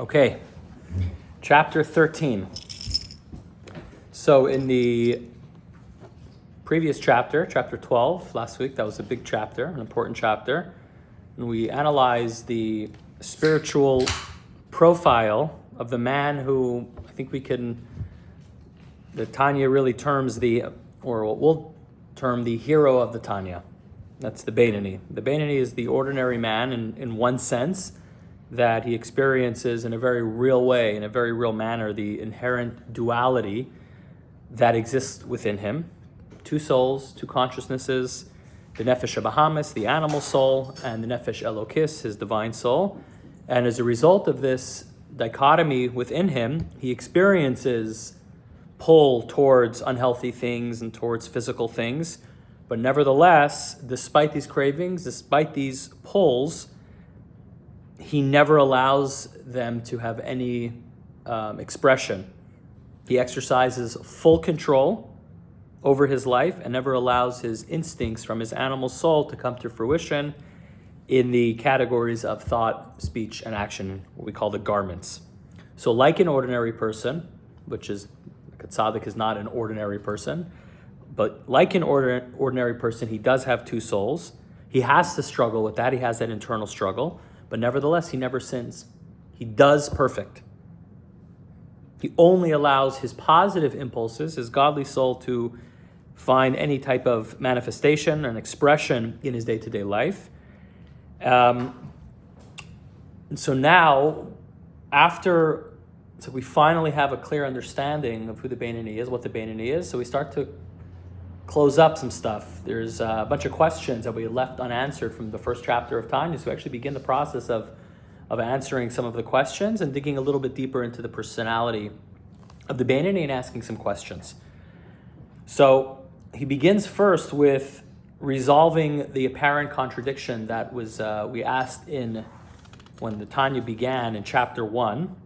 Okay, chapter 13. So in the previous chapter, chapter 12, last week, that was a big chapter, an important chapter, and we analyzed the spiritual profile of the man who I think the Tanya really terms or what we'll term the hero of the Tanya. That's the Beinoni. The Beinoni is the ordinary man in one sense, that he experiences in a very real way, in a very real manner, the inherent duality that exists within him. Two souls, two consciousnesses, the Nefesh Bahamis, the animal soul, and the Nefesh Elokis, his divine soul. And as a result of this dichotomy within him, he experiences pull towards unhealthy things and towards physical things. But nevertheless, despite these cravings, despite these pulls, he never allows them to have any expression. He exercises full control over his life and never allows his instincts from his animal soul to come to fruition in the categories of thought, speech, and action, what we call the garments. So like an ordinary person, which is, a tzaddik is not an ordinary person, but like an ordinary person, he does have two souls. He has to struggle with that. He has that internal struggle. But nevertheless, he never sins. He does perfect. He only allows his positive impulses, his godly soul, to find any type of manifestation and expression in his day-to-day life. And so now, so we finally have a clear understanding of who the Beinoni is, what the Beinoni is. So we start to close up some stuff. There's a bunch of questions that we left unanswered from the first chapter of Tanya. So we actually begin the process of answering some of the questions and digging a little bit deeper into the personality of the Beinoni and asking some questions. So he begins first with resolving the apparent contradiction that was we asked when the Tanya began in chapter 1.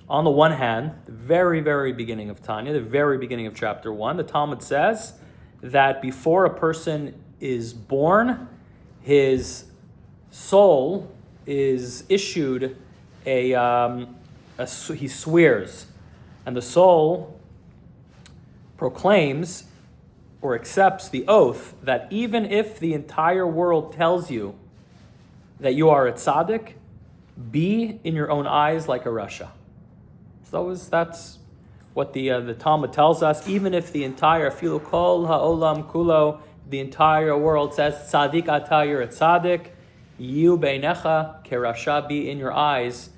On the one hand, the very, very beginning of Tanya, the very beginning of chapter 1, the Talmud says that before a person is born, his soul is issued he swears, and the soul proclaims or accepts the oath that even if the entire world tells you that you are a tzaddik, be in your own eyes like a rasha. So that's what the Talmud tells us. Even if the entire filu kol ha'olam kulo, the entire world says tzaddik ata, you're a tzaddik, you beinecha kerasha, be in your eyes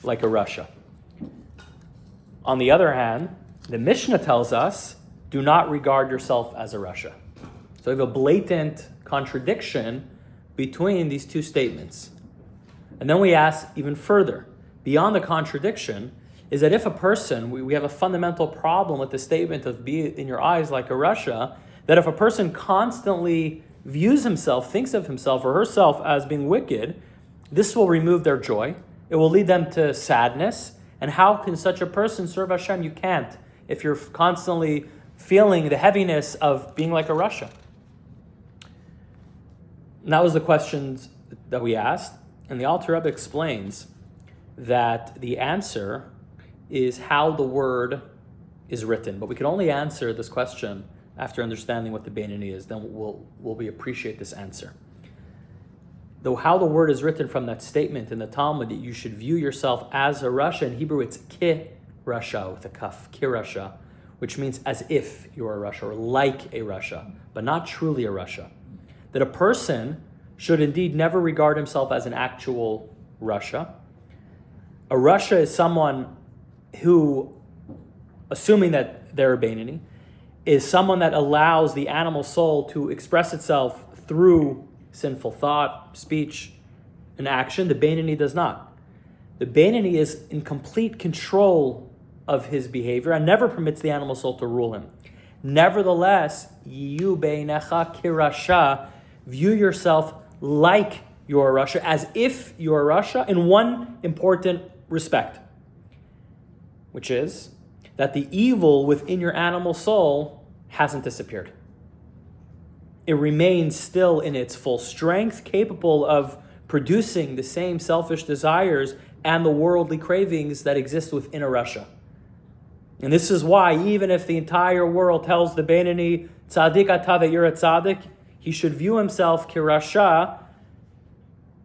like a rasha. On the other hand, the Mishnah tells us, do not regard yourself as a rasha. So we have a blatant contradiction between these two statements. And then we ask even further, beyond the contradiction, is that if a person, we have a fundamental problem with the statement of be in your eyes like a rasha, that if a person constantly views himself, thinks of himself or herself as being wicked, this will remove their joy. It will lead them to sadness. And how can such a person serve Hashem? You can't if you're constantly feeling the heaviness of being like a rasha. And that was the questions that we asked. And the Alter Rebbe explains that the answer is how the word is written. But we can only answer this question after understanding what the Beinoni is. Then we appreciate this answer. Though how the word is written from that statement in the Talmud that you should view yourself as a rasha, in Hebrew it's ki rasha with a kaf, ki rasha, which means as if you are a rasha or like a rasha, but not truly a rasha. That a person should indeed never regard himself as an actual rasha. A rasha is someone who, assuming that they're a Beinoni, is someone that allows the animal soul to express itself through sinful thought, speech, and action. The Beinoni does not. The Beinoni is in complete control of his behavior and never permits the animal soul to rule him. Nevertheless, you beinecha kirasha, view yourself like you're a rasha, as if you're a rasha, in one important respect, which is that the evil within your animal soul hasn't disappeared. It remains still in its full strength, capable of producing the same selfish desires and the worldly cravings that exist within a rasha. And this is why, even if the entire world tells the Beinoni, Tzaddik ata, that you're a tzaddik, he should view himself kirasha,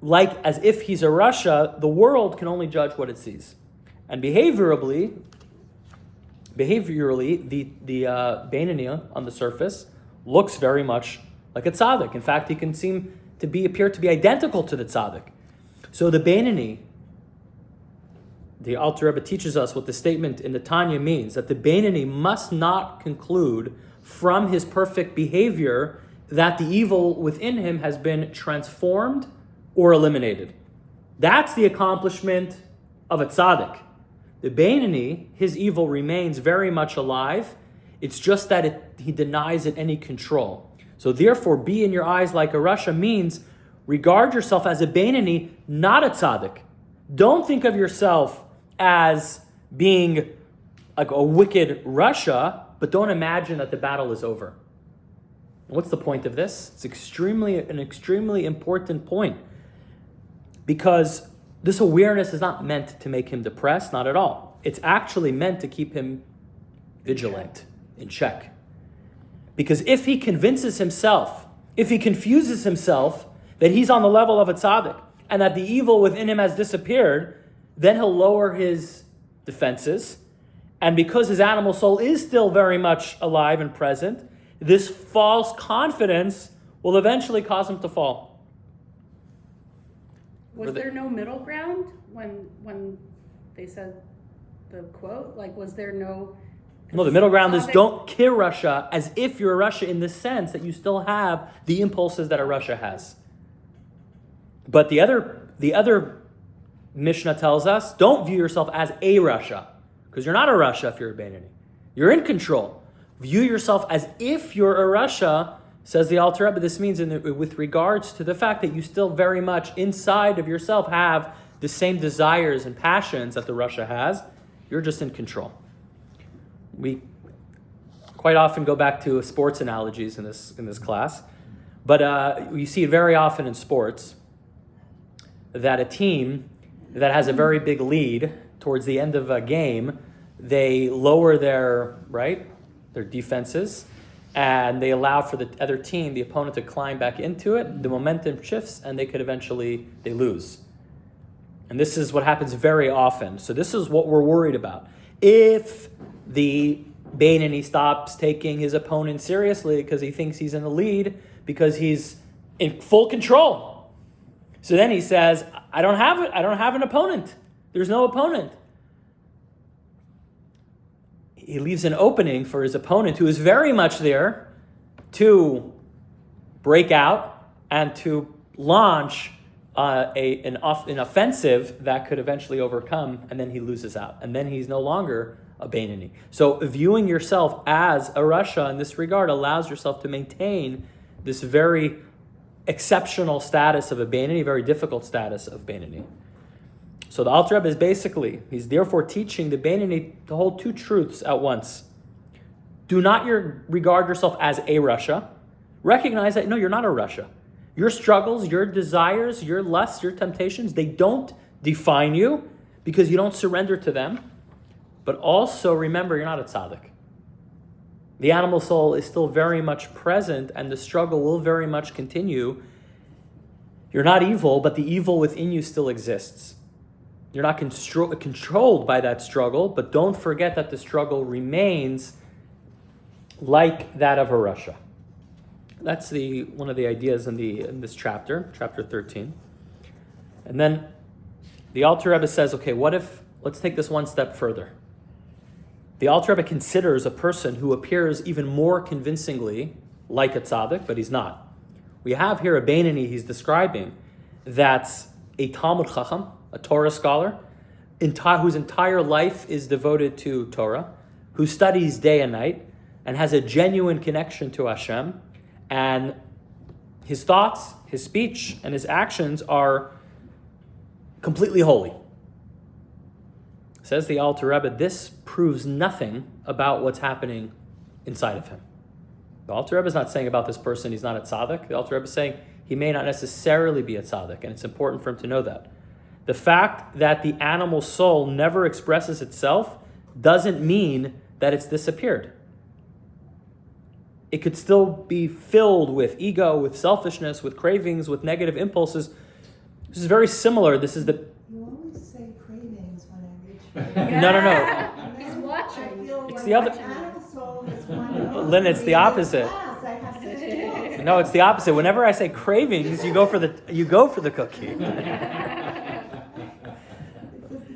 like as if he's a rasha. The world can only judge what it sees. And behaviorally, the Beinoni on the surface looks very much like a tzaddik. In fact, he can seem to appear to be identical to the tzaddik. So the Beinoni, the Alter Rebbe teaches us what the statement in the Tanya means, that the Beinoni must not conclude from his perfect behavior that the evil within him has been transformed or eliminated. That's the accomplishment of a tzaddik. The Beinoni, his evil remains very much alive. It's just that he denies it any control. So therefore, be in your eyes like a rasha means regard yourself as a Beinoni, not a tzaddik. Don't think of yourself as being like a wicked rasha, but don't imagine that the battle is over. What's the point of this? It's an extremely important point, because this awareness is not meant to make him depressed, not at all. It's actually meant to keep him vigilant, in check. Because if he convinces himself, if he confuses himself that he's on the level of a tzaddik and that the evil within him has disappeared, then he'll lower his defenses. And because his animal soul is still very much alive and present, this false confidence will eventually cause him to fall. Was there no middle ground when they said the quote? Like, was there no... No, the middle ground is don't kill Russia as if you're a Russia, in the sense that you still have the impulses that a Russia has. But the other Mishnah tells us, don't view yourself as a Russia, because you're not a Russia if you're a Beinoni. You're in control. View yourself as if you're a Russia, says the Alter Rebbe. This means with regards to the fact that you still very much inside of yourself have the same desires and passions that the Russia has. You're just in control. We quite often go back to sports analogies in this class, but you see it very often in sports that a team that has a very big lead towards the end of a game, they lower their defenses, and they allow for the other team, the opponent, to climb back into it. The momentum shifts, and they lose. And this is what happens very often. So this is what we're worried about. If the Beinoni stops taking his opponent seriously because he thinks he's in the lead, because he's in full control, so then he says, I don't have it. I don't have an opponent. There's no opponent. He leaves an opening for his opponent, who is very much there, to break out and to launch an offensive that could eventually overcome, and then he loses out. And then he's no longer a Beinoni. So viewing yourself as a Rasha in this regard allows yourself to maintain this very exceptional status of a Beinoni, very difficult status of Beinoni. So the Alter Rebbe is he's therefore teaching the Beinoni to hold two truths at once. Do not regard yourself as a Rasha. Recognize that, no, you're not a Rasha. Your struggles, your desires, your lusts, your temptations, they don't define you because you don't surrender to them. But also remember, you're not a tzaddik. The animal soul is still very much present, and the struggle will very much continue. You're not evil, but the evil within you still exists. You're not controlled by that struggle, but don't forget that the struggle remains like that of a Rasha. That's one of the ideas in this chapter 13. And then the Alter Rebbe says, okay, let's take this one step further. The Alter Rebbe considers a person who appears even more convincingly like a tzaddik, but he's not. We have here a Beinoni he's describing that's a Talmud Chacham, a Torah scholar, whose entire life is devoted to Torah, who studies day and night, and has a genuine connection to Hashem, and his thoughts, his speech, and his actions are completely holy. Says the Alter Rebbe, this proves nothing about what's happening inside of him. The Alter Rebbe is not saying about this person he's not a tzaddik. The Alter Rebbe is saying he may not necessarily be a tzaddik, and it's important for him to know that. The fact that the animal soul never expresses itself doesn't mean that it's disappeared. It could still be filled with ego, with selfishness, with cravings, with negative impulses. This is very similar. This is the... You always say cravings when I reach for No. He's watching. It's the other... animal soul is one. Lynn, it's the opposite. Class, I have such guilt. No, it's the opposite. Whenever I say cravings, you go for the cookie. It's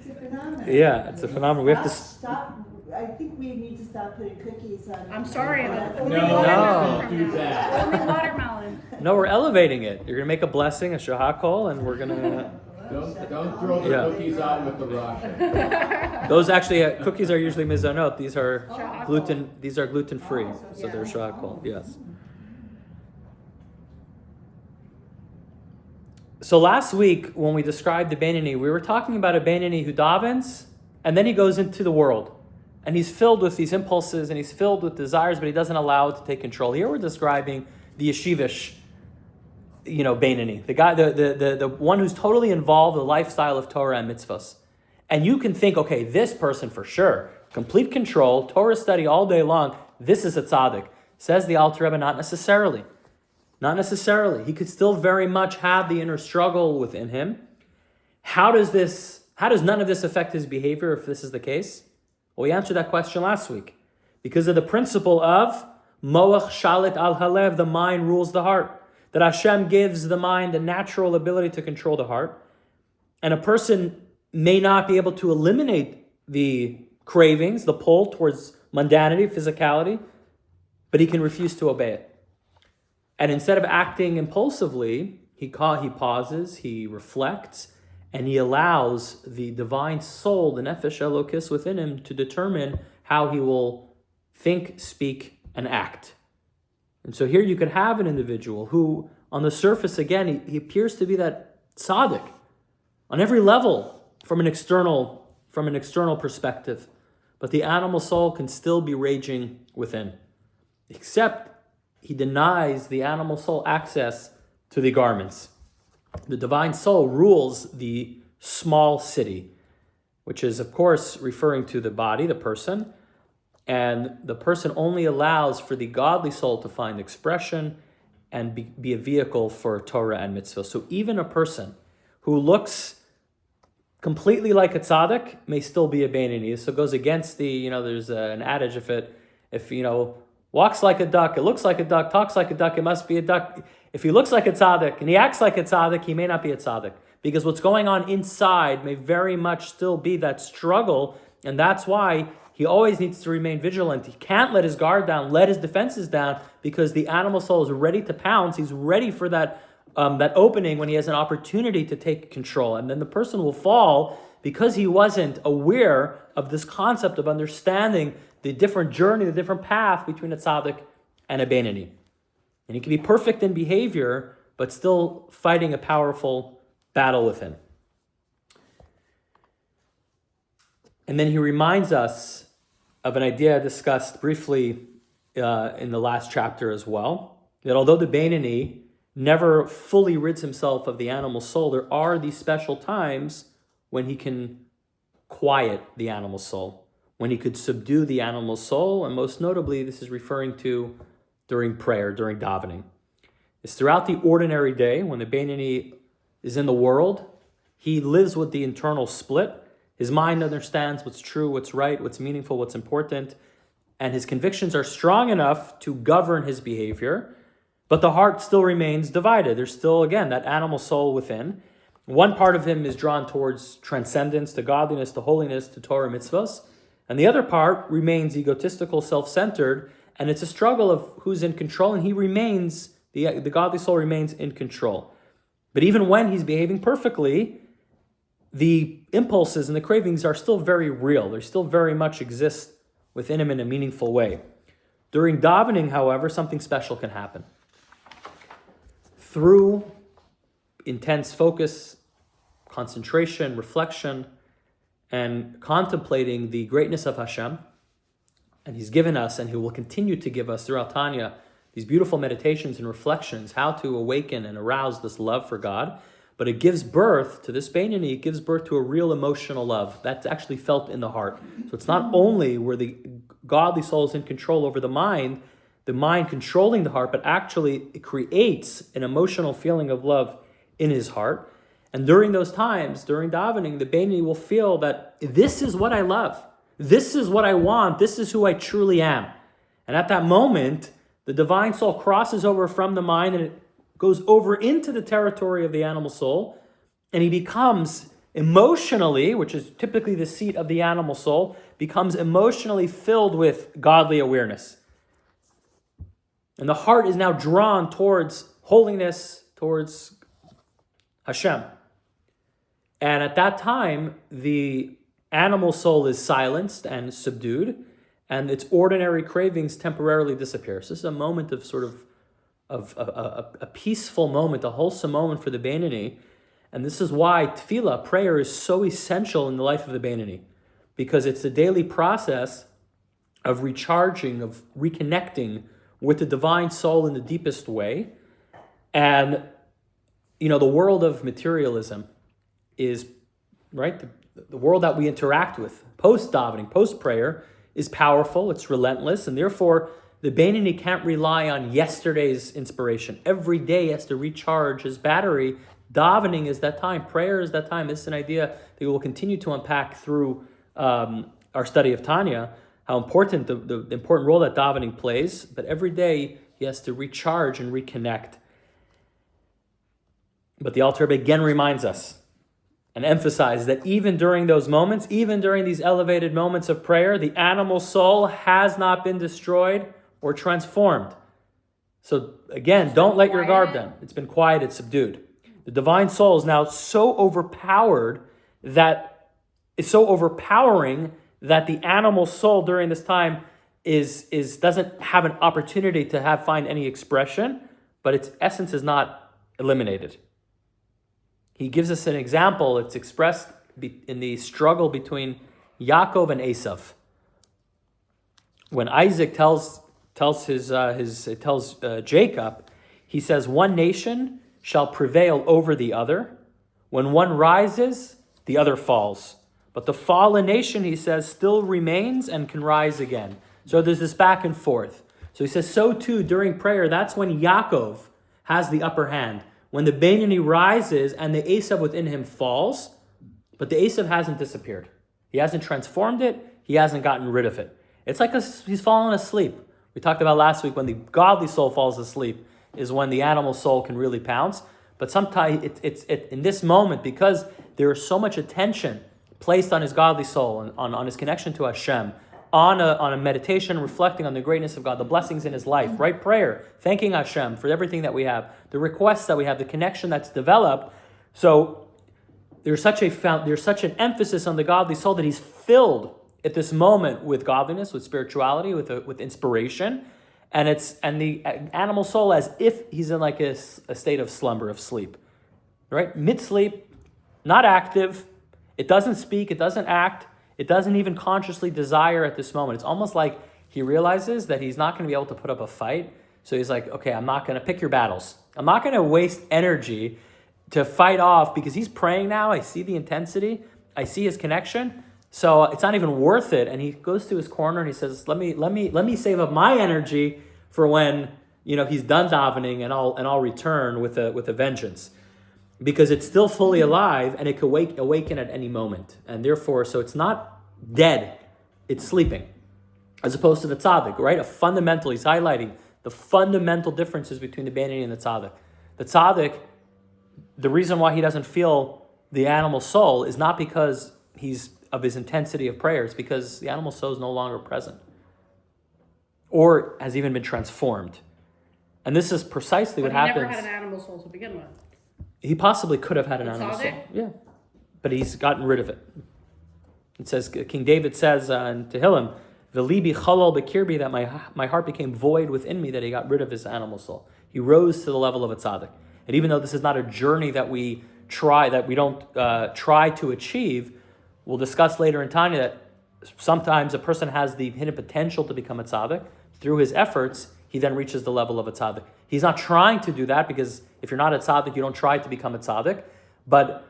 a phenomenon. Yeah, it's a phenomenon. We have to... Stop. I think we need to stop putting cookies on. I'm sorry, but only No, watermelon don't from do now. that. Only watermelon. No, we're elevating it. You're going to make a blessing, a shahakol, and we're going to... Don't throw the Yeah. cookies out with the rosh. Those actually, cookies are usually mizanot. These are gluten-free, so they're shahakol, yes. So last week, when we described the Beinoni, we were talking about a Beinoni who davens, and then he goes into the world. And he's filled with these impulses, and he's filled with desires, but he doesn't allow it to take control. Here we're describing the yeshivish, Beinoni, the guy, the one who's totally involved in the lifestyle of Torah and mitzvahs. And you can think, okay, this person for sure, complete control, Torah study all day long, this is a tzaddik. Says the Alter Rebbe, not necessarily. Not necessarily. He could still very much have the inner struggle within him. How does none of this affect his behavior if this is the case? Well, we answered that question last week. Because of the principle of moach shalit al halev, the mind rules the heart. That Hashem gives the mind the natural ability to control the heart. And a person may not be able to eliminate the cravings, the pull towards mundanity, physicality, but he can refuse to obey it. And instead of acting impulsively, he pauses, he reflects, and he allows the divine soul, the nefesh elokis within him, to determine how he will think, speak, and act. And so here you could have an individual who, on the surface, again, he appears to be that tzaddik on every level from an external perspective. But the animal soul can still be raging within. Except he denies the animal soul access to the garments. The divine soul rules the small city, which is, of course, referring to the body, the person, and the person only allows for the godly soul to find expression and be a vehicle for Torah and mitzvah. So even a person who looks completely like a tzaddik may still be a Beinoni. So it goes against there's an adage, if walks like a duck, it looks like a duck, talks like a duck, it must be a duck. If he looks like a tzaddik and he acts like a tzaddik, he may not be a tzaddik. Because what's going on inside may very much still be that struggle, and that's why he always needs to remain vigilant. He can't let his guard down, let his defenses down, because the animal soul is ready to pounce. He's ready for that opening when he has an opportunity to take control. And then the person will fall because he wasn't aware of this concept of understanding the different journey, the different path between a tzaddik and a Beinoni. And he can be perfect in behavior, but still fighting a powerful battle within. And then he reminds us of an idea discussed briefly in the last chapter as well, that although the Beinoni never fully rids himself of the animal soul, there are these special times when he can quiet the animal soul, when he could subdue the animal soul, and most notably, this is referring to during prayer, during davening. It's throughout the ordinary day, when the Beinoni is in the world, he lives with the internal split. His mind understands what's true, what's right, what's meaningful, what's important, and his convictions are strong enough to govern his behavior, but the heart still remains divided. There's still, again, that animal soul within. One part of him is drawn towards transcendence, to godliness, to holiness, to Torah mitzvahs, and the other part remains egotistical, self-centered, and it's a struggle of who's in control, and the godly soul remains in control. But even when he's behaving perfectly, the impulses and the cravings are still very real. They still very much exist within him in a meaningful way. During davening, however, something special can happen. Through intense focus, concentration, reflection, and contemplating the greatness of Hashem, and He's given us, and He will continue to give us throughout Tanya, these beautiful meditations and reflections, how to awaken and arouse this love for God. But it gives birth to this Beinoni, it gives birth to a real emotional love that's actually felt in the heart. So it's not only where the godly soul is in control over the mind controlling the heart, but actually it creates an emotional feeling of love in his heart. And during those times, during davening, the Beinoni will feel that this is what I love. This is what I want. This is who I truly am. And at that moment, the divine soul crosses over from the mind and it goes over into the territory of the animal soul. And he becomes emotionally, which is typically the seat of the animal soul, becomes emotionally filled with godly awareness. And the heart is now drawn towards holiness, towards Hashem. And at that time, the animal soul is silenced and subdued, and its ordinary cravings temporarily disappear. So this is a moment of sort of a peaceful moment, a wholesome moment for the Beinoni. And this is why tefillah, prayer, is so essential in the life of the Beinoni, because it's a daily process of recharging, of reconnecting with the divine soul in the deepest way. And, the world of materialism is, right, the world that we interact with, post-davening, post-prayer, is powerful, it's relentless, and therefore the Beinoni can't rely on yesterday's inspiration. Every day he has to recharge his battery. Davening is that time, prayer is that time. This is an idea that we will continue to unpack through our study of Tanya, how important the important role that davening plays, but every day he has to recharge and reconnect. But the Alter Rebbe again reminds us and emphasizes that even during those moments, even during these elevated moments of prayer, the animal soul has not been destroyed or transformed. So again, don't let your guard down. It's been quieted, subdued. The divine soul is now so overpowering that the animal soul during this time is doesn't have an opportunity to find any expression, but its essence is not eliminated. He gives us an example. It's expressed in the struggle between Yaakov and Esav. When Isaac tells Jacob, he says, "One nation shall prevail over the other. When one rises, the other falls. But the fallen nation," he says, "still remains and can rise again." So there's this back and forth. So he says, so too during prayer, that's when Yaakov has the upper hand. When the Beinoni rises and the Esav within him falls, but the Esav hasn't disappeared. He hasn't transformed it. He hasn't gotten rid of it. It's like he's fallen asleep. We talked about last week when the godly soul falls asleep is when the animal soul can really pounce. But sometimes it's in this moment, because there is so much attention placed on his godly soul and on his connection to Hashem, on a meditation, reflecting on the greatness of God, the blessings in his life, right? Prayer, thanking Hashem for everything that we have, the requests that we have, the connection that's developed. So there's such an emphasis on the godly soul that he's filled at this moment with godliness, with spirituality, with inspiration, and the animal soul as if he's in like a state of slumber, of sleep, right? Mid-sleep, not active. It doesn't speak. It doesn't act. It doesn't even consciously desire at this moment. It's almost like he realizes that he's not going to be able to put up a fight. So he's like, okay, I'm not going to pick your battles. I'm not going to waste energy to fight off, because he's praying now. I see the intensity. I see his connection. So it's not even worth it. And he goes to his corner and he says, let me save up my energy for when, he's done davening, and I'll return with a vengeance. Because it's still fully alive and it could awaken at any moment. And therefore, so it's not dead, it's sleeping. As opposed to the tzaddik, right? He's highlighting the fundamental differences between the Beinoni and the tzaddik. The tzaddik, the reason why he doesn't feel the animal soul is not because he's of his intensity of prayer, it's because the animal soul is no longer present. Or has even been transformed. And this is precisely what happens. He never had an animal soul to begin with. He possibly could have had an animal soul. Yeah. But he's gotten rid of it. It says, King David says in Tehillim, "V'libi chalal b'kirbi," that my heart became void within me, that he got rid of his animal soul. He rose to the level of a tzaddik. And even though this is not a journey that we don't try to achieve, we'll discuss later in Tanya that sometimes a person has the hidden potential to become a tzaddik. Through his efforts, he then reaches the level of a tzaddik. He's not trying to do that, because if you're not a tzaddik, you don't try to become a tzaddik. but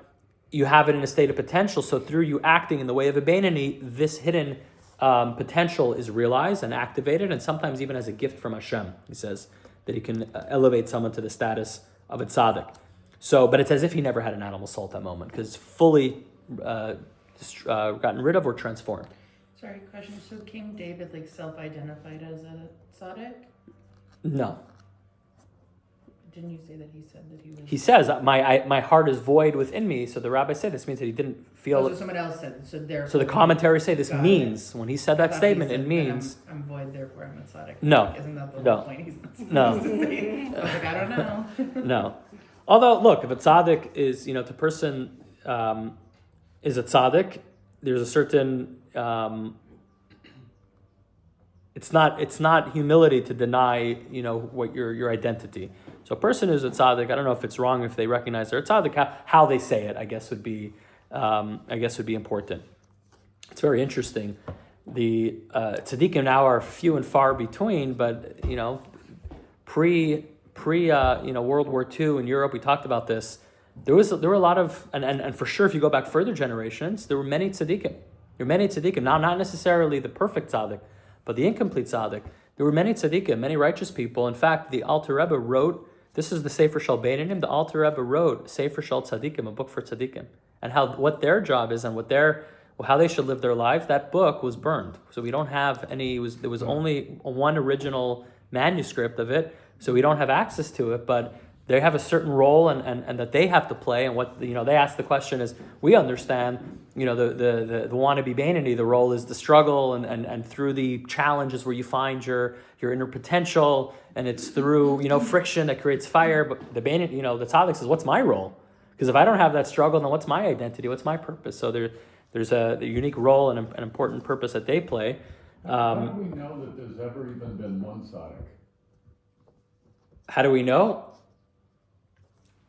you have it in a state of potential. So through you acting in the way of a Beinoni, this hidden potential is realized and activated, and sometimes even as a gift from Hashem. He says that he can elevate someone to the status of a tzaddik. So, but it's as if he never had an animal soul at that moment, because fully gotten rid of or transformed. Sorry, question. So King David self-identified as a tzaddik? No. Didn't you say that he said that he was? He says, my heart is void within me. So the rabbi said this means that he didn't feel Oh, it. so someone else said. So therefore. So the commentaries say this Got means, when he said that statement, it that means... I'm void, therefore I'm a tzaddik. No. Isn't that the No. whole point? He's not supposed No. to say. I was I don't know. No. Although, look, if a tzaddik is, the person is a tzaddik, there's a certain... it's not humility to deny, what your identity. So a person who's a tzaddik, I don't know if it's wrong if they recognize they're a tzaddik. How they say it, I guess would be important. It's very interesting. The tzaddikim now are few and far between, but pre World War II in Europe, we talked about this. There were a lot of, and for sure, if you go back further generations, there were many tzaddikim. There were many tzaddikim. Now, not necessarily the perfect tzaddik, but the incomplete tzaddik. There were many tzaddikim, many righteous people. In fact, the Alter Rebbe wrote, this is the Sefer Shal Beinanim, the Alter Rebbe wrote Sefer Shal Tzaddikim, a book for tzaddikim, and what their job is and how they should live their life. That book was burned, so we don't have any. There was only one original manuscript of it, so we don't have access to it. But they have a certain role and that they have to play, and what they ask the question is, we understand. The wannabe Beinoni, the role is the struggle and through the challenges where you find your inner potential, and it's through friction that creates fire. But the Beinoni, the tzaddik says, what's my role? Because if I don't have that struggle, then what's my identity? What's my purpose? So there's a unique role and an important purpose that they play. How do we know that there's ever even been one tzaddik? How do we know?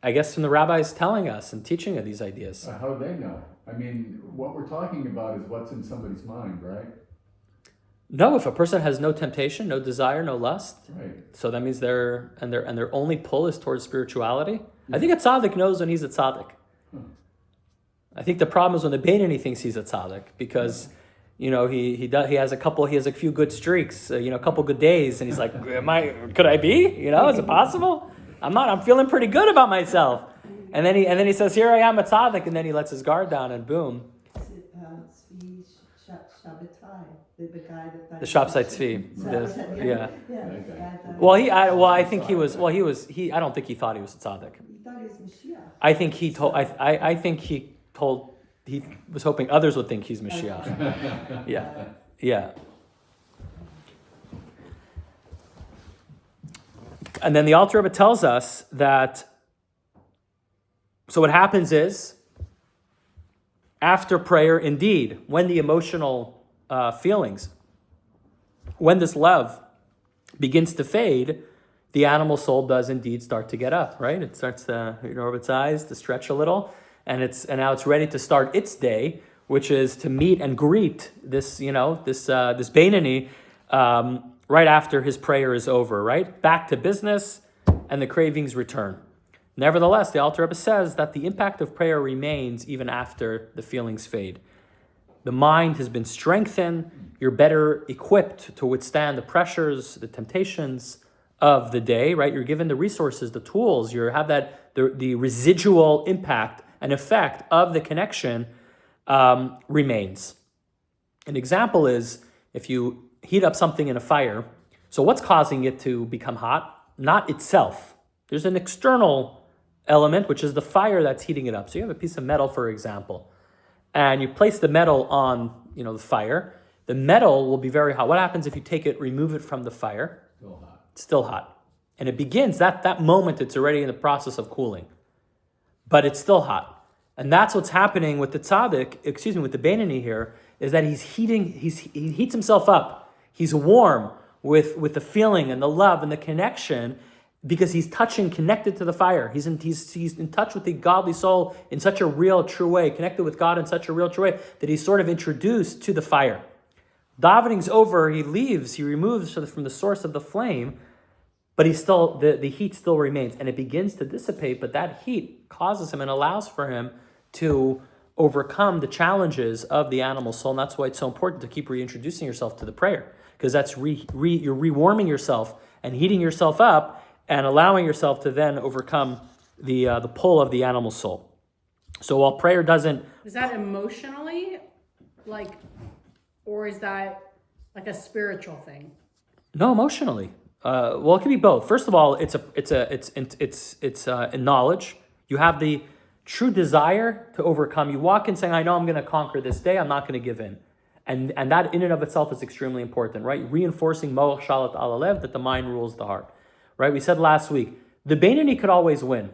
I guess from the rabbis telling us and teaching us these ideas. How do they know? I mean, what we're talking about is what's in somebody's mind, right? No, if a person has no temptation, no desire, no lust, Right. so that means their only pull is towards spirituality. I think a tzaddik knows when he's a tzaddik. I think the problem is when the Beinoni thinks he's a tzaddik, because he has a few good streaks, a couple good days, and he's like, could I be? Is it possible? I'm feeling pretty good about myself. And then he says, here I am a tzaddik, and then he lets his guard down, and boom. Tzvi Shabbatai, the guy that... The Shabbatai Tzvi. Yeah. Yeah. I think he was. I don't think he thought he was a tzaddik. He thought he was Mashiach. I think he told. I think he told. He was hoping others would think he's Mashiach. Yeah. And then the Alter Rebbe tells us that. So what happens is, after prayer, indeed, when the emotional feelings, when this love begins to fade, the animal soul does indeed start to get up, right? It starts to open its eyes, to stretch a little, and now it's ready to start its day, which is to meet and greet this Beinoni right after his prayer is over, right? Back to business, and the cravings return. Nevertheless, the Alter Rebbe says that the impact of prayer remains even after the feelings fade. The mind has been strengthened. You're better equipped to withstand the pressures, the temptations of the day, right? You're given the resources, the tools. You have the residual impact and effect of the connection remains. An example is if you heat up something in a fire. So what's causing it to become hot? Not itself. There's an external element, which is the fire that's heating it up. So you have a piece of metal, for example, and you place the metal on, the fire. The metal will be very hot. What happens if you remove it from the fire? Still hot. It's still hot. And it begins, that moment, it's already in the process of cooling. But it's still hot. And that's what's happening with the with the Beinoni here, is that he heats himself up. He's warm with the feeling and the love and the connection, because he's connected to the fire. He's in touch with the godly soul in such a real, true way, connected with God in such a real, true way, that he's sort of introduced to the fire. Davening's over, he leaves, he removes from the source of the flame, but he's still, the heat still remains, and it begins to dissipate, but that heat causes him and allows for him to overcome the challenges of the animal soul. And that's why it's so important to keep reintroducing yourself to the prayer, because that's you're rewarming yourself and heating yourself up and allowing yourself to then overcome the pull of the animal soul. So while prayer doesn't... Is that emotionally, like, or is that like a spiritual thing? No, emotionally. Well, it can be both. First of all, it's in knowledge. You have the true desire to overcome. You walk in saying, I know I'm going to conquer this day. I'm not going to give in. And that in and of itself is extremely important, right? Reinforcing moach shalat alalev, that the mind rules the heart, right? We said last week, the Beinoni could always win.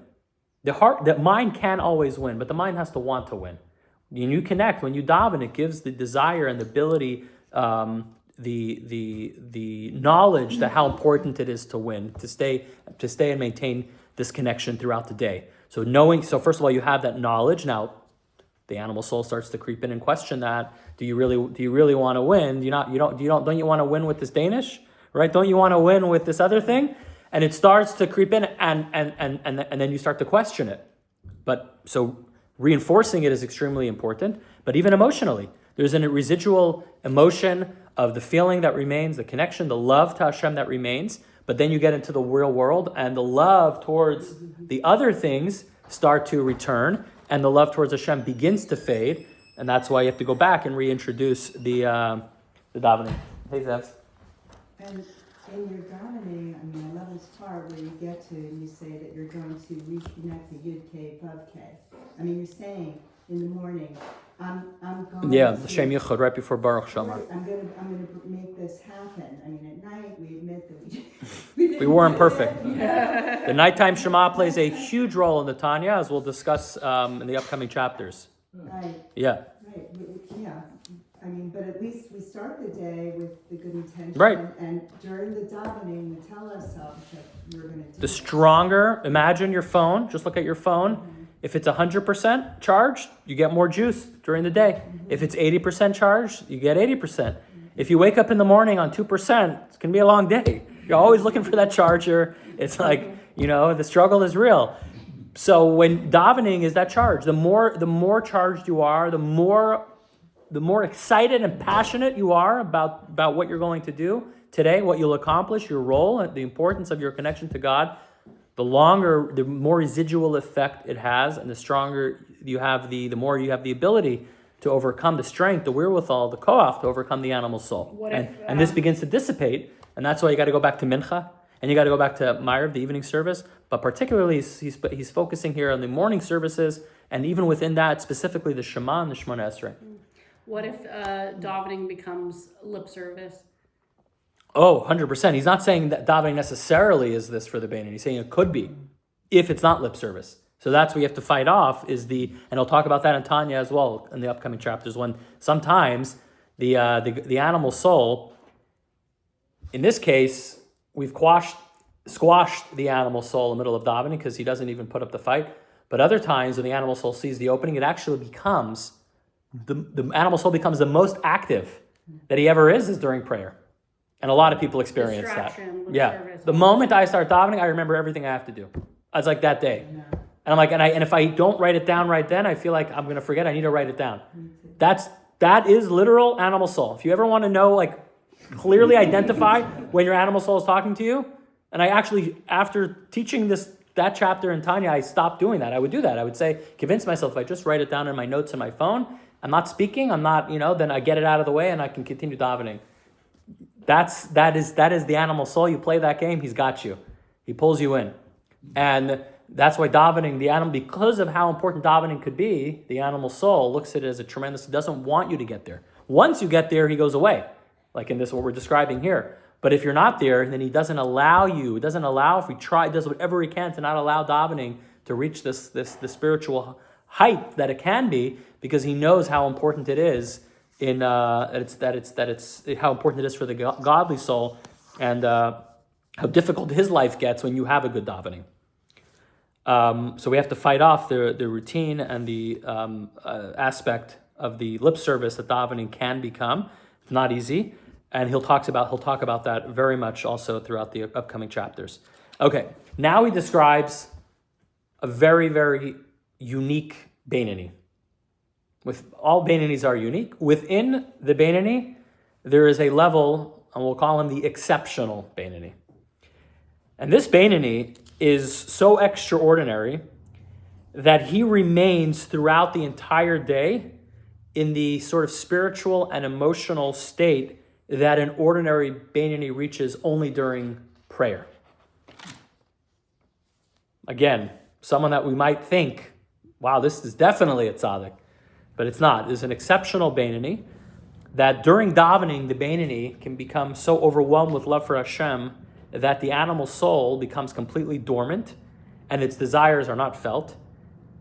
The mind can always win, but the mind has to want to win. When you connect, when you daven, it gives the desire and the ability, the knowledge that how important it is to win, to stay and maintain this connection throughout the day. So first of all, you have that knowledge. Now, the animal soul starts to creep in and question that. Do you really want to win? Don't you want to win with this Danish, right? Don't you want to win with this other thing? And it starts to creep in, and then you start to question it. But so reinforcing it is extremely important. But even emotionally, there's a residual emotion of the feeling that remains, the connection, the love to Hashem that remains. But then you get into the real world, and the love towards the other things start to return, and the love towards Hashem begins to fade, and that's why you have to go back and reintroduce the davening. Hey, Zev. And in your davening, I mean, I love this part where you get to and you say that you're going to reconnect the Yud K, Vav K. I mean, you're saying in the morning, I'm going the Shem Yichud right before Baruch Shamar. I'm gonna make this happen. I mean, at night we admit that We weren't perfect. The nighttime Shema plays a huge role in the Tanya, as we'll discuss in the upcoming chapters. Right. Yeah. Right. Yeah. I mean, but at least we start the day with the good intention. Right. And during the davening, we tell ourselves that we're going to do The stronger, imagine your phone, just look at your phone. If it's 100% charged, you get more juice during the day. If it's 80% charged, you get 80%. If you wake up in the morning on 2%, it's going to be a long day. You're always looking for that charger. It's like, the struggle is real. So when davening is that charge, the more charged you are, the more excited and passionate you are about what you're going to do today, what you'll accomplish, your role, and the importance of your connection to God, the more residual effect it has, and the stronger you have the more you have the ability to overcome the strength, the wherewithal, the koach to overcome the animal soul. And this begins to dissipate, and that's why you got to go back to Mincha, and you got to go back to Ma'ariv, the evening service, but particularly he's focusing here on the morning services, and even within that, specifically the Shema and the Shemona Esrei. What if davening becomes lip service? Oh, 100%. He's not saying that davening necessarily is this for the Beinoni. He's saying it could be, if it's not lip service. So that's what you have to fight off, and he'll talk about that in Tanya as well in the upcoming chapters, when sometimes the animal soul, in this case, we've squashed the animal soul in the middle of davening because he doesn't even put up the fight. But other times when the animal soul sees the opening, it actually becomes, the animal soul becomes the most active that he ever is during prayer. And a lot of people experience that. Yeah. Service. The moment I start davening, I remember everything I have to do. It's like that day. Yeah. And I'm like, and if I don't write it down right then, I feel like I'm going to forget. I need to write it down. That is literal animal soul. If you ever want to know, like, clearly identify when your animal soul is talking to you, and I actually, after teaching that chapter in Tanya, I stopped doing that. I would do that. I would say, convince myself, if I just write it down in my notes in my phone, I'm not speaking, I'm not, then I get it out of the way and I can continue davening. That is the animal soul. You play that game, he's got you. He pulls you in. And that's why davening, because of how important davening could be, the animal soul looks at it as a tremendous, he doesn't want you to get there. Once you get there, he goes away. Like in this, what we're describing here. But if you're not there, then he doesn't allow, if we try, does whatever he can to not allow davening to reach this spiritual height that it can be, because he knows how important it is how important it is for the godly soul, and how difficult his life gets when you have a good davening. So we have to fight off the routine and the aspect of the lip service that davening can become. It's not easy. And he'll talk about that very much also throughout the upcoming chapters. Okay, now he describes a very, very unique Beinoni. With all Beinonis are unique. Within the Beinoni, there is a level, and we'll call him the exceptional Beinoni. And this Beinoni is so extraordinary that he remains throughout the entire day in the sort of spiritual and emotional state that an ordinary Beinoni reaches only during prayer. Again, someone that we might think, wow, this is definitely a tzaddik, but it's not. There's an exceptional Beinoni that during davening, the Beinoni can become so overwhelmed with love for Hashem that the animal soul becomes completely dormant and its desires are not felt,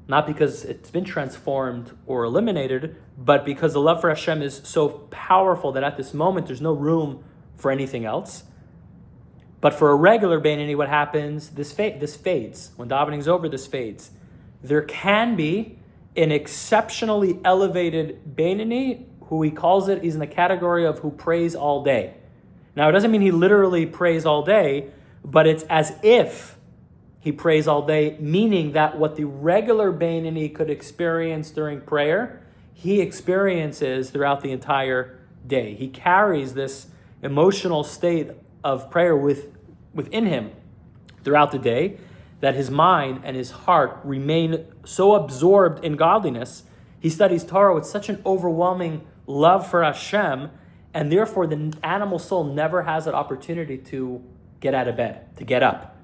not because it's been transformed or eliminated, but because the love for Hashem is so powerful that at this moment there's no room for anything else. But for a regular Beinoni, what happens? This fades. When davening's over, this fades. There can be an exceptionally elevated Beinoni, who he calls it, he's in the category of who prays all day. Now, it doesn't mean he literally prays all day, but it's as if he prays all day, meaning that what the regular Beinoni could experience during prayer, he experiences throughout the entire day. He carries this emotional state of prayer within him throughout the day, that his mind and his heart remain so absorbed in godliness. He studies Torah with such an overwhelming love for Hashem, and therefore the animal soul never has an opportunity to get out of bed, to get up.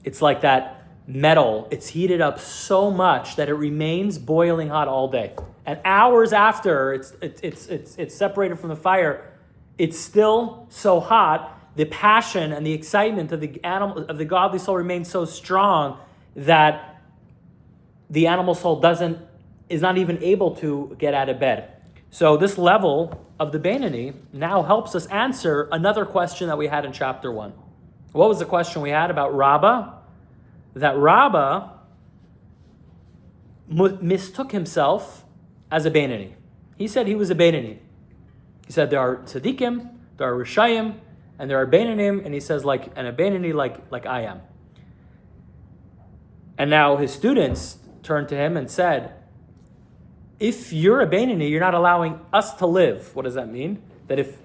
It's like that metal, it's heated up so much that it remains boiling hot all day. And hours after it's separated from the fire, it's still so hot. The passion and the excitement of the godly soul remains so strong that the animal soul is not even able to get out of bed. So this level of the Beinoni now helps us answer another question that we had in chapter 1. What was the question we had about Rabbah? That Rabbah mistook himself as a Beinoni. He said he was a Beinoni. He said there are tzaddikim, there are rishayim, and there are Beinonim, and he says and a Beinoni like I am. And now his students turned to him and said, if you're a Beinoni, you're not allowing us to live. What does that mean? That if,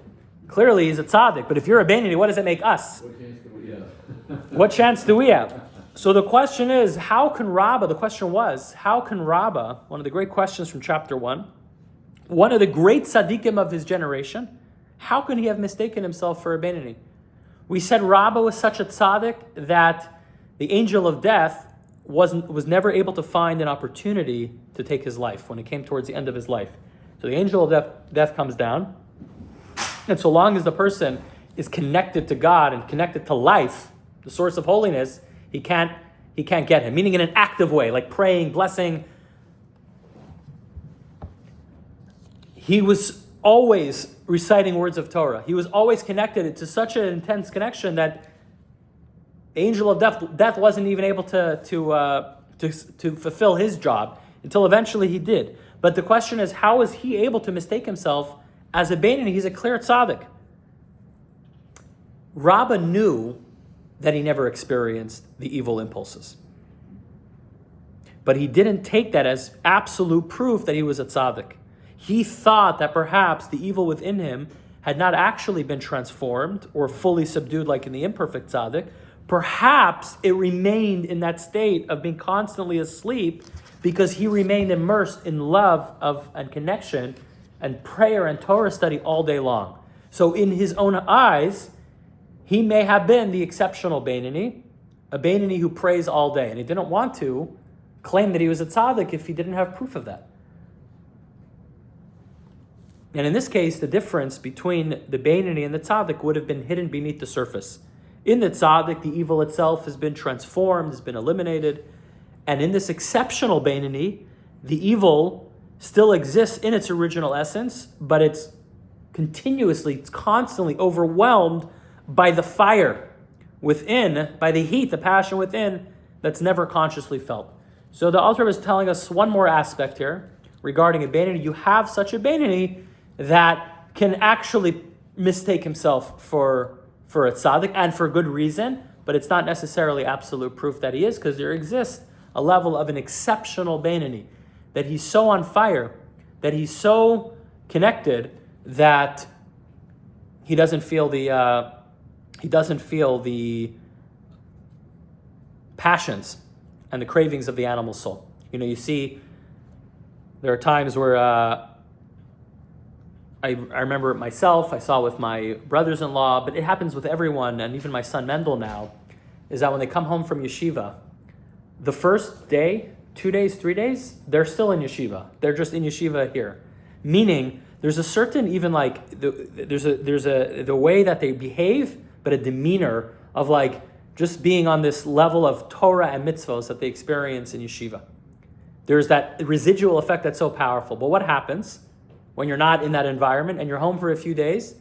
clearly he's a tzaddik, but if you're a Beinoni, what does it make us? What chance do we have? What chance do we have? So the question is, how can Rabbah, one of the great questions from chapter 1, one of the great tzaddikim of his generation, how can he have mistaken himself for a Beinoni? We said Rabbah was such a tzaddik that the angel of death was never able to find an opportunity to take his life when it came towards the end of his life. So the angel of death comes down, and so long as the person is connected to God and connected to life, the source of holiness, he can't get him. Meaning in an active way, like praying, blessing. He was always reciting words of Torah. He was always connected to such an intense connection that the angel of death wasn't even able to fulfill his job until eventually he did. But the question is, how is he able to mistake himself as a Beinoni? He's a clear tzaddik. Rabbah knew that he never experienced the evil impulses. But he didn't take that as absolute proof that he was a tzaddik. He thought that perhaps the evil within him had not actually been transformed or fully subdued like in the imperfect tzaddik. Perhaps it remained in that state of being constantly asleep because he remained immersed in love and connection and prayer and Torah study all day long. So in his own eyes, he may have been the exceptional Beinoni, a Beinoni who prays all day. And he didn't want to claim that he was a tzaddik if he didn't have proof of that. And in this case, the difference between the Beinoni and the tzaddik would have been hidden beneath the surface. In the tzaddik, the evil itself has been transformed, has been eliminated. And in this exceptional Beinoni, the evil still exists in its original essence, but it's constantly overwhelmed by the fire within, by the heat, the passion within, that's never consciously felt. So the Alter is telling us one more aspect here regarding a Beinoni. You have such a Beinoni that can actually mistake himself for a tzaddik, and for good reason, but it's not necessarily absolute proof that he is, because there exists a level of an exceptional Beinoni, that he's so on fire, that he's so connected that he doesn't feel the passions and the cravings of the animal soul. You see, there are times where I remember it myself, I saw with my brothers-in-law, but it happens with everyone, and even my son Mendel now, is that when they come home from yeshiva, the first day, 2 days, 3 days, they're still in yeshiva. They're just in yeshiva here. Meaning, there's a certain, even like, there's the way that they behave, but a demeanor of like just being on this level of Torah and mitzvos that they experience in yeshiva. There's that residual effect that's so powerful. But what happens when you're not in that environment and you're home for a few days?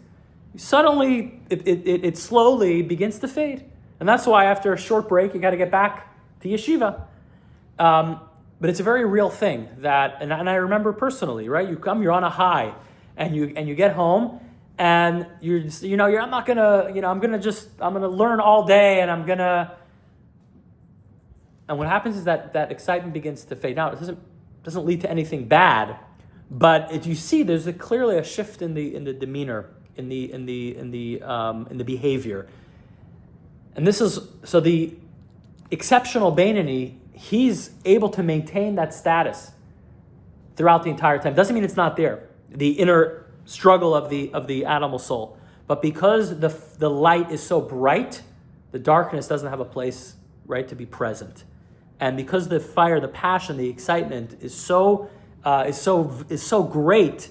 Suddenly, it slowly begins to fade. And that's why after a short break, you got to get back to yeshiva. But it's a very real thing that, and I remember personally, right? You come, you're on a high, and you get home, and I'm gonna learn all day, and and what happens is that excitement begins to fade. Now, it doesn't lead to anything bad, but you see, there's clearly a shift in the demeanor, in the behavior, and this is so the exceptional Beinoni. He's able to maintain that status throughout the entire time. Doesn't mean it's not there, the inner struggle of the animal soul, but because the light is so bright, the darkness doesn't have a place, right, to be present. And because the fire, the passion, the excitement is so great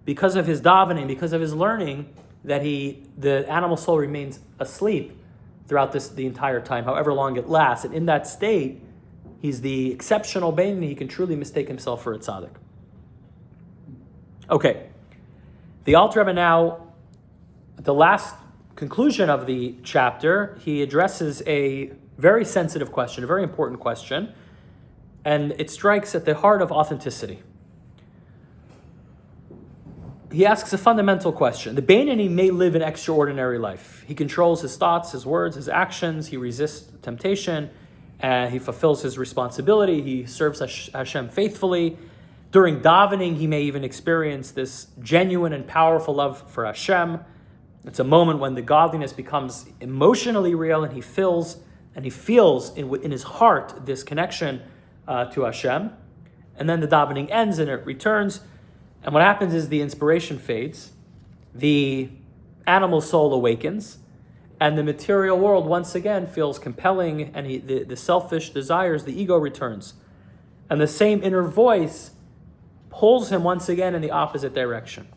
because of his davening, because of his learning, that the animal soul remains asleep throughout the entire time, however long it lasts. And in that state, he's the exceptional Beinoni. He can truly mistake himself for a tzaddik. Okay. The Alter Rebbe now, at the last conclusion of the chapter, he addresses a very sensitive question, a very important question, and it strikes at the heart of authenticity. He asks a fundamental question. The Beinoni may live an extraordinary life. He controls his thoughts, his words, his actions. He resists temptation. He fulfills his responsibility. He serves Hashem faithfully. During davening, he may even experience this genuine and powerful love for Hashem. It's a moment when the godliness becomes emotionally real, and he feels in his heart this connection to Hashem. And then the davening ends and it returns. And what happens is the inspiration fades, the animal soul awakens, and the material world once again feels compelling, and the selfish desires, the ego returns. And the same inner voice pulls him once again in the opposite direction.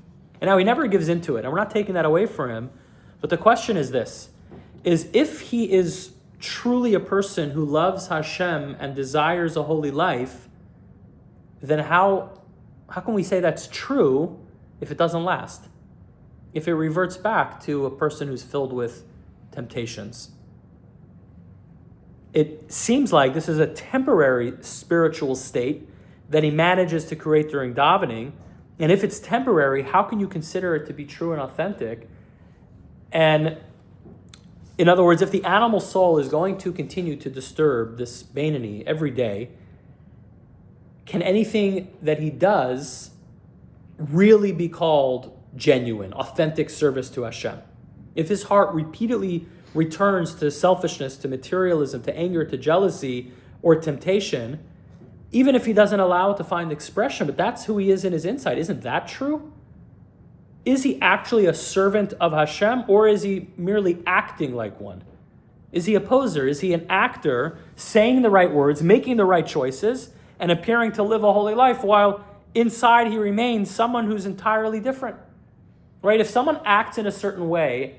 And now he never gives into it, and we're not taking that away from him, but the question is this, is if he is truly a person who loves Hashem and desires a holy life, then how can we say that's true if it doesn't last? If it reverts back to a person who's filled with temptations. It seems like this is a temporary spiritual state that he manages to create during davening. And if it's temporary, how can you consider it to be true and authentic? And in other words, if the animal soul is going to continue to disturb this Beinoni every day, can anything that he does really be called genuine, authentic service to Hashem? If his heart repeatedly returns to selfishness, to materialism, to anger, to jealousy, or temptation, even if he doesn't allow it to find expression, but that's who he is in his inside, isn't that true? Is he actually a servant of Hashem, or is he merely acting like one? Is he a poser? Is he an actor saying the right words, making the right choices, and appearing to live a holy life while inside he remains someone who's entirely different? Right? If someone acts in a certain way,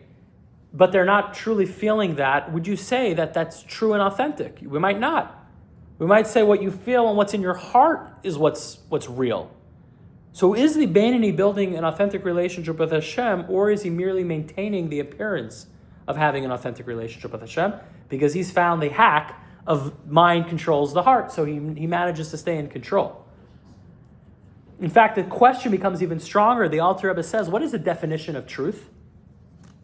but they're not truly feeling that, would you say that that's true and authentic? We might not. We might say what you feel and what's in your heart is what's real. So is the Beinoni building an authentic relationship with Hashem, or is he merely maintaining the appearance of having an authentic relationship with Hashem? Because he's found the hack of mind controls the heart, so he manages to stay in control. In fact, the question becomes even stronger. The Alter Rebbe says, what is the definition of truth?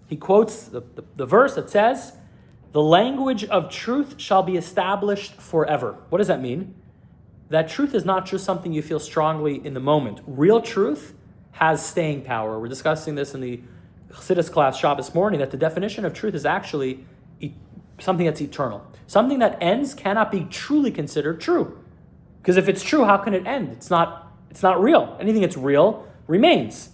He quotes the verse that says, the language of truth shall be established forever. What does that mean? That truth is not just something you feel strongly in the moment. Real truth has staying power. We're discussing this in the Chassidus class Shabbos morning, that the definition of truth is actually something that's eternal. Something that ends cannot be truly considered true. Because if it's true, how can it end? It's not real. Anything that's real remains.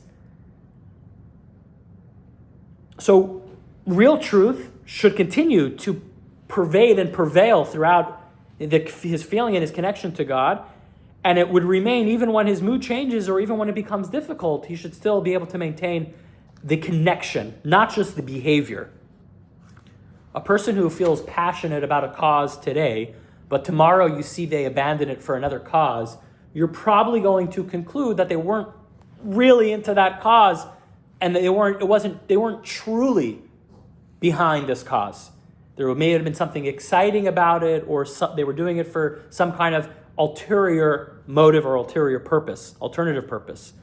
So real truth should continue to pervade and prevail throughout his feeling and his connection to God, and it would remain even when his mood changes or even when it becomes difficult. He should still be able to maintain the connection, not just the behavior. A person who feels passionate about a cause today, but tomorrow you see they abandon it for another cause, you're probably going to conclude that they weren't really into that cause, and they weren't truly behind this cause. There may have been something exciting about it, or they were doing it for some kind of ulterior motive or alternative purpose.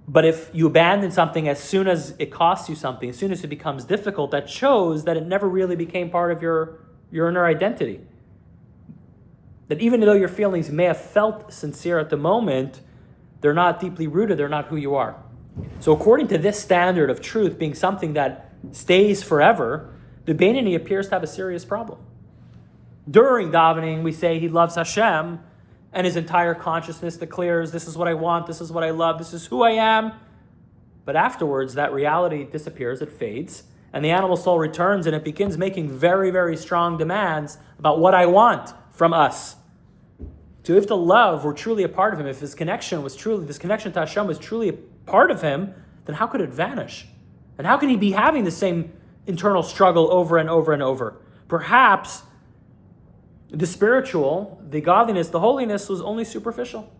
But if you abandon something as soon as it costs you something, as soon as it becomes difficult, that shows that it never really became part of your inner identity. That even though your feelings may have felt sincere at the moment, they're not deeply rooted, they're not who you are. So according to this standard of truth being something that stays forever, the Beinoni appears to have a serious problem. During davening, we say he loves Hashem, and his entire consciousness declares, this is what I want, this is what I love, this is who I am. But afterwards, that reality disappears, it fades, and the animal soul returns, and it begins making very, very strong demands about what I want from us. So if the love were truly a part of him, if this connection to Hashem was truly a part of him, then how could it vanish? And how can he be having the same internal struggle over and over and over? Perhaps the spiritual, the godliness, the holiness was only superficial.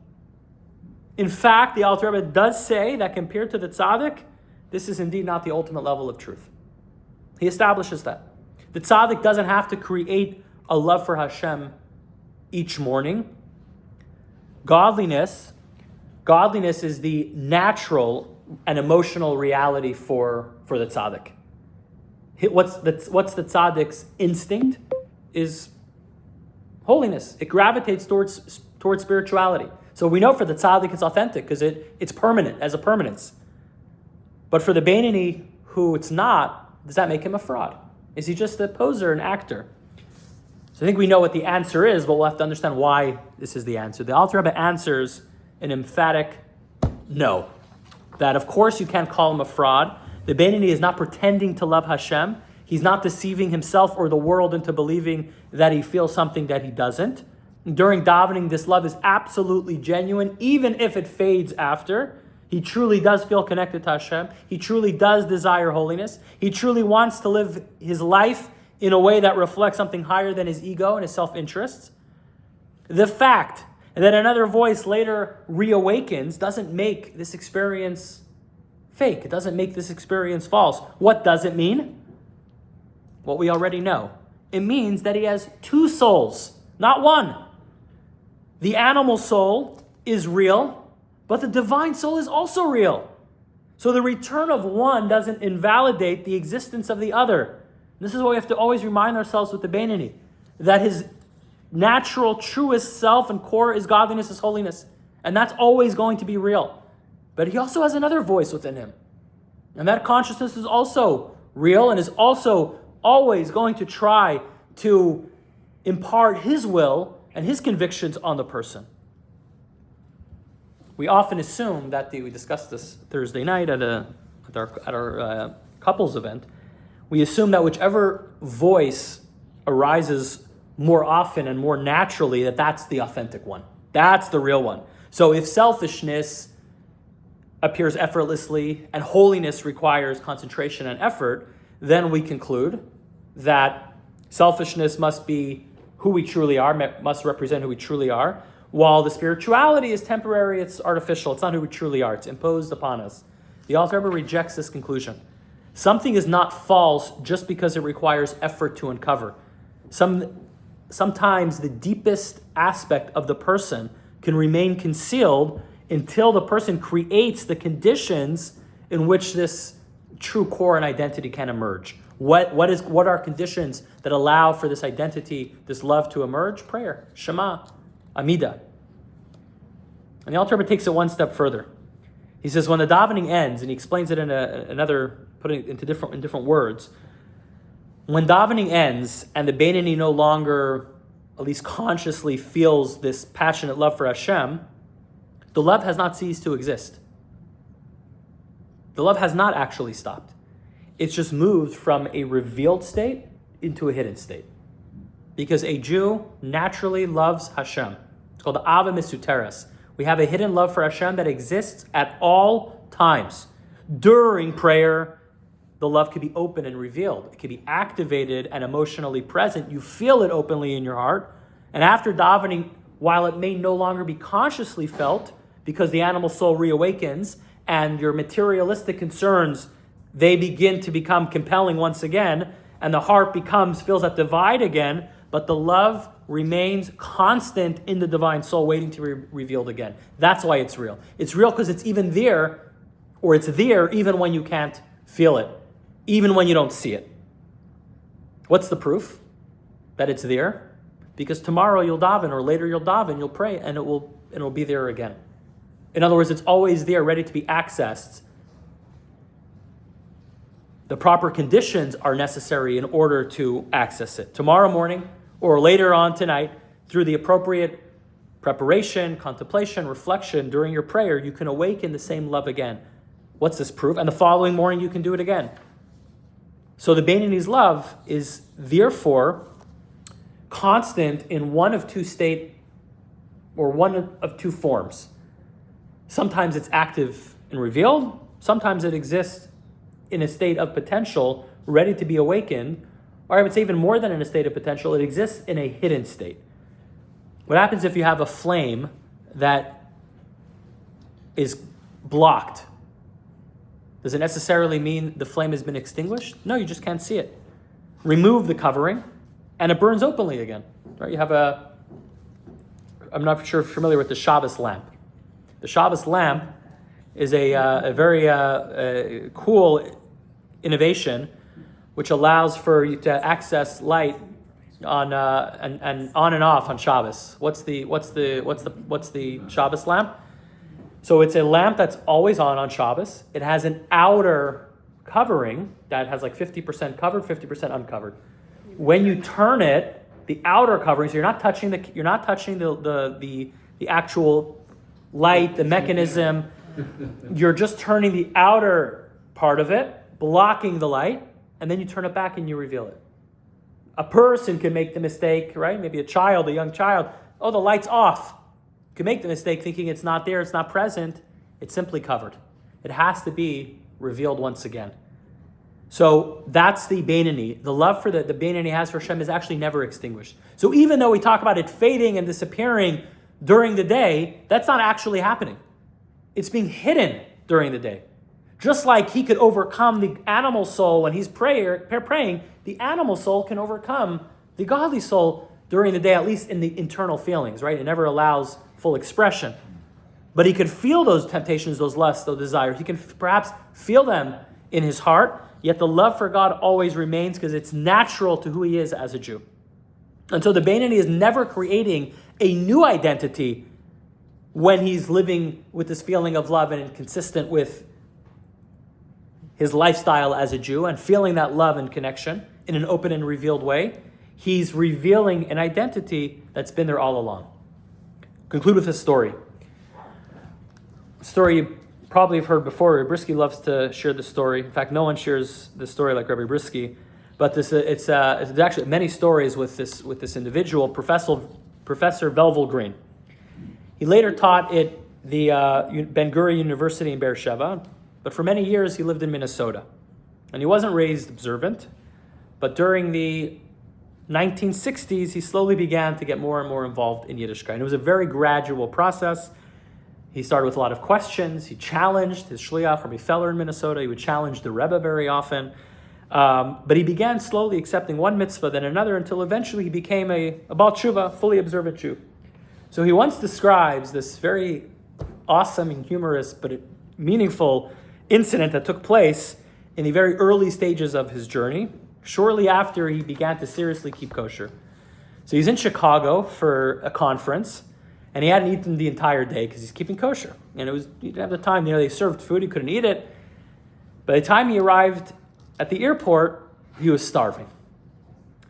In fact, the Alter Rebbe does say that compared to the tzaddik, this is indeed not the ultimate level of truth. He establishes that. The tzaddik doesn't have to create a love for Hashem each morning. Godliness is the natural and emotional reality for the tzaddik. What's the tzaddik's instinct is holiness. It gravitates towards spirituality. So we know for the tzaddik it's authentic because it's permanent, as a permanence. But for the Beinoni, who it's not, does that make him a fraud? Is he just a poser, an actor? So I think we know what the answer is, but we'll have to understand why this is the answer. The Alter Rebbe answers an emphatic no. That of course you can't call him a fraud. The Beinoni is not pretending to love Hashem. He's not deceiving himself or the world into believing that he feels something that he doesn't. During davening, this love is absolutely genuine, even if it fades after. He truly does feel connected to Hashem. He truly does desire holiness. He truly wants to live his life in a way that reflects something higher than his ego and his self-interests. The fact that another voice later reawakens doesn't make this experience fake. It doesn't make this experience false. What does it mean? What we already know. It means that he has two souls, not one. The animal soul is real, but the divine soul is also real. So the return of one doesn't invalidate the existence of the other. This is what we have to always remind ourselves with the Beinoni, that his natural, truest self and core is godliness, is holiness. And that's always going to be real. But he also has another voice within him. And that consciousness is also real and is also always going to try to impart his will and his convictions on the person. We often assume that we discussed this Thursday night at our couples event. We assume that whichever voice arises more often and more naturally, that's the authentic one. That's the real one. So if selfishness appears effortlessly and holiness requires concentration and effort, then we conclude that selfishness must be who we truly are, must represent who we truly are, while the spirituality is temporary, it's artificial, it's not who we truly are, it's imposed upon us. The Alter Rebbe rejects this conclusion. Something is not false just because it requires effort to uncover. Sometimes the deepest aspect of the person can remain concealed until the person creates the conditions in which this true core and identity can emerge. What are conditions that allow for this identity, this love to emerge? Prayer, Shema, Amida. And the Alter Rebbe takes it one step further. He says when the davening ends, and he explains it putting it into different words. When davening ends and the Beinoni no longer, at least consciously, feels this passionate love for Hashem, the love has not ceased to exist. The love has not actually stopped. It's just moved from a revealed state into a hidden state. Because a Jew naturally loves Hashem. It's called the Ava Misuteres. We have a hidden love for Hashem that exists at all times. During prayer, the love can be open and revealed. It can be activated and emotionally present. You feel it openly in your heart. And after davening, while it may no longer be consciously felt, because the animal soul reawakens and your materialistic concerns, they begin to become compelling once again, and the heart feels that divide again, but the love remains constant in the divine soul, waiting to be revealed again. That's why it's real. It's real because it's even there, or it's there even when you can't feel it, even when you don't see it. What's the proof that it's there? Because tomorrow you'll daven, or later you'll daven, you'll pray, and it will be there again. In other words, it's always there, ready to be accessed. The proper conditions are necessary in order to access it. Tomorrow morning, or later on tonight, through the appropriate preparation, contemplation, reflection during your prayer, you can awaken the same love again. What's this proof? And the following morning you can do it again. So the Beinoni's love is therefore constant in one of two state, or one of two forms. Sometimes it's active and revealed. Sometimes it exists in a state of potential, ready to be awakened. Or I would say even more than in a state of potential, it exists in a hidden state. What happens if you have a flame that is blocked? Does it necessarily mean the flame has been extinguished? No, you just can't see it. Remove the covering, and it burns openly again. Right? You have I'm not sure if you're familiar with the Shabbos lamp. The Shabbos lamp is a very cool innovation, which allows for you to access light on and on and off on Shabbos. What's the Shabbos lamp? So it's a lamp that's always on Shabbos. It has an outer covering that has like 50% covered, 50% uncovered. When you turn it, the outer covering, so you're not touching the actual light, the mechanism. You're just turning the outer part of it, blocking the light, and then you turn it back and you reveal it. A person can make the mistake, right? Maybe a young child. Oh, the light's off. Can make the mistake thinking it's not there, it's not present. It's simply covered. It has to be revealed once again. So that's the Beinoni. The love for the Beinoni has for Hashem is actually never extinguished. So even though we talk about it fading and disappearing during the day, that's not actually happening. It's being hidden during the day. Just like he could overcome the animal soul when he's praying, the animal soul can overcome the godly soul during the day, at least in the internal feelings, right? It never allows full expression. But he could feel those temptations, those lusts, those desires. He can perhaps feel them in his heart, yet the love for God always remains because it's natural to who he is as a Jew. And so the Beinoni is never creating a new identity when he's living with this feeling of love and consistent with his lifestyle as a Jew and feeling that love and connection in an open and revealed way. He's revealing an identity that's been there all along. Conclude with a story. A story you probably have heard before. Rabbi Brisky loves to share the story. In fact, no one shares the story like Rabbi Brisky. But it's actually many stories with this individual, Professor Velvel Green. He later taught at the Ben Gurion University in Beersheba, but for many years he lived in Minnesota. And he wasn't raised observant, but during the 1960s, he slowly began to get more and more involved in Yiddishkeit. And it was a very gradual process. He started with a lot of questions. He challenged his shliach, Rabbi Feller in Minnesota. He would challenge the Rebbe very often. But he began slowly accepting one mitzvah, then another, until eventually he became a Baal Tshuva, fully observant Jew. So he once describes this very awesome and humorous but meaningful incident that took place in the very early stages of his journey, shortly after he began to seriously keep kosher. So he's in Chicago for a conference, and he hadn't eaten the entire day because he's keeping kosher. And he didn't have the time, they served food, he couldn't eat it. By the time he arrived at the airport, he was starving.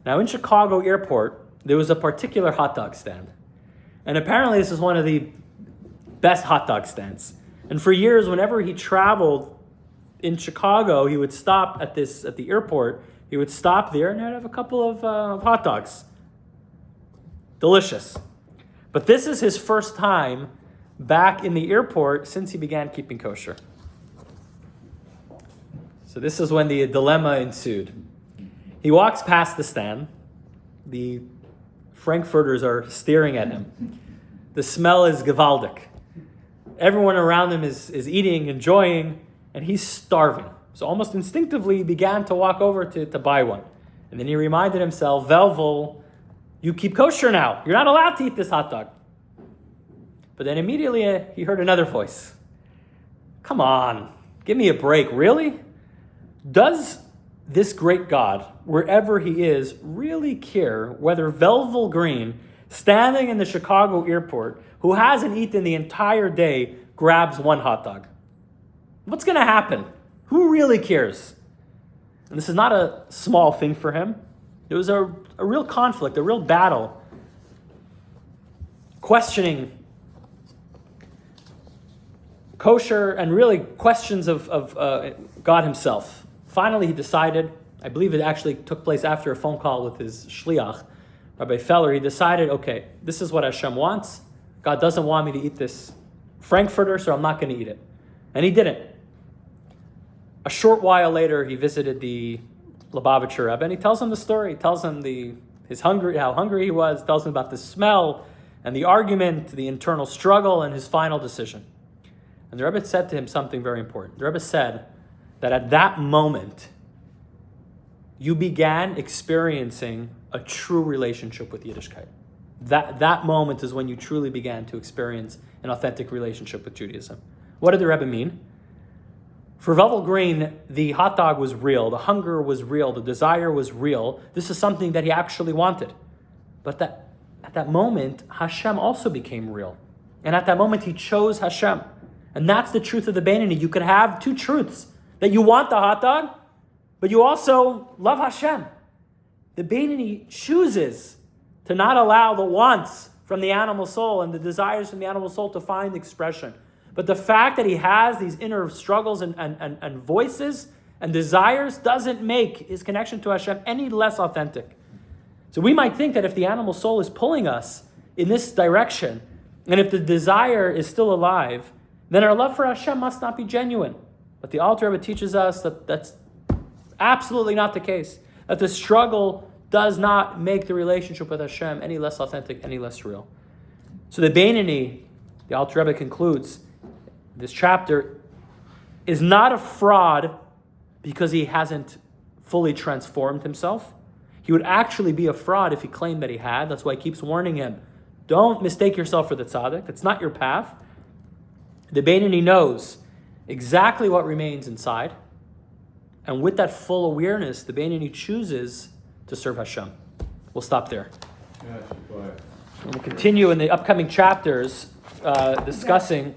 Now in Chicago airport, there was a particular hot dog stand. And apparently this is one of the best hot dog stands. And for years, whenever he traveled in Chicago, he would stop at the airport. He would stop there and he'd have a couple of hot dogs. Delicious. But this is his first time back in the airport since he began keeping kosher. So this is when the dilemma ensued. He walks past the stand. The Frankfurters are staring at him. The smell is gewaldig. Everyone around him is eating, enjoying, and he's starving. So almost instinctively, he began to walk over to buy one. And then he reminded himself, Velvel, you keep kosher now. You're not allowed to eat this hot dog. But then immediately he heard another voice. Come on, give me a break, really? Does this great God, wherever he is, really care whether Velvel Green, standing in the Chicago airport, who hasn't eaten the entire day, grabs one hot dog? What's going to happen? Who really cares? And this is not a small thing for him. It was a real conflict, a real battle, questioning kosher and really questions of God himself. Finally, he decided, I believe it actually took place after a phone call with his shliach, Rabbi Feller. He decided, okay, this is what Hashem wants. God doesn't want me to eat this Frankfurter, so I'm not going to eat it. And he didn't. A short while later, he visited the Lubavitcher Rebbe, and he tells him the story. He tells him how hungry he was, tells him about the smell and the argument, the internal struggle, and his final decision. And the Rebbe said to him something very important. The Rebbe said that at that moment, you began experiencing a true relationship with Yiddishkeit. That moment is when you truly began to experience an authentic relationship with Judaism. What did the Rebbe mean? For Velvel Green, the hot dog was real, the hunger was real, the desire was real. This is something that he actually wanted. But at that moment, Hashem also became real. And at that moment, he chose Hashem. And that's the truth of the Beinoni. You could have two truths. That you want the hot dog, but you also love Hashem. The Beinoni chooses to not allow the wants from the animal soul and the desires from the animal soul to find expression. But the fact that he has these inner struggles and voices and desires doesn't make his connection to Hashem any less authentic. So we might think that if the animal soul is pulling us in this direction, and if the desire is still alive, then our love for Hashem must not be genuine. But the Alter Rebbe teaches us that that's absolutely not the case. That the struggle does not make the relationship with Hashem any less authentic, any less real. So the Beinoni, the Alter Rebbe concludes, this chapter is not a fraud because he hasn't fully transformed himself. He would actually be a fraud if he claimed that he had. That's why he keeps warning him, don't mistake yourself for the tzaddik. It's not your path. The Beinoni knows exactly what remains inside. And with that full awareness, the Beinoni chooses to serve Hashem. We'll stop there. Yeah, And we'll continue in the upcoming chapters discussing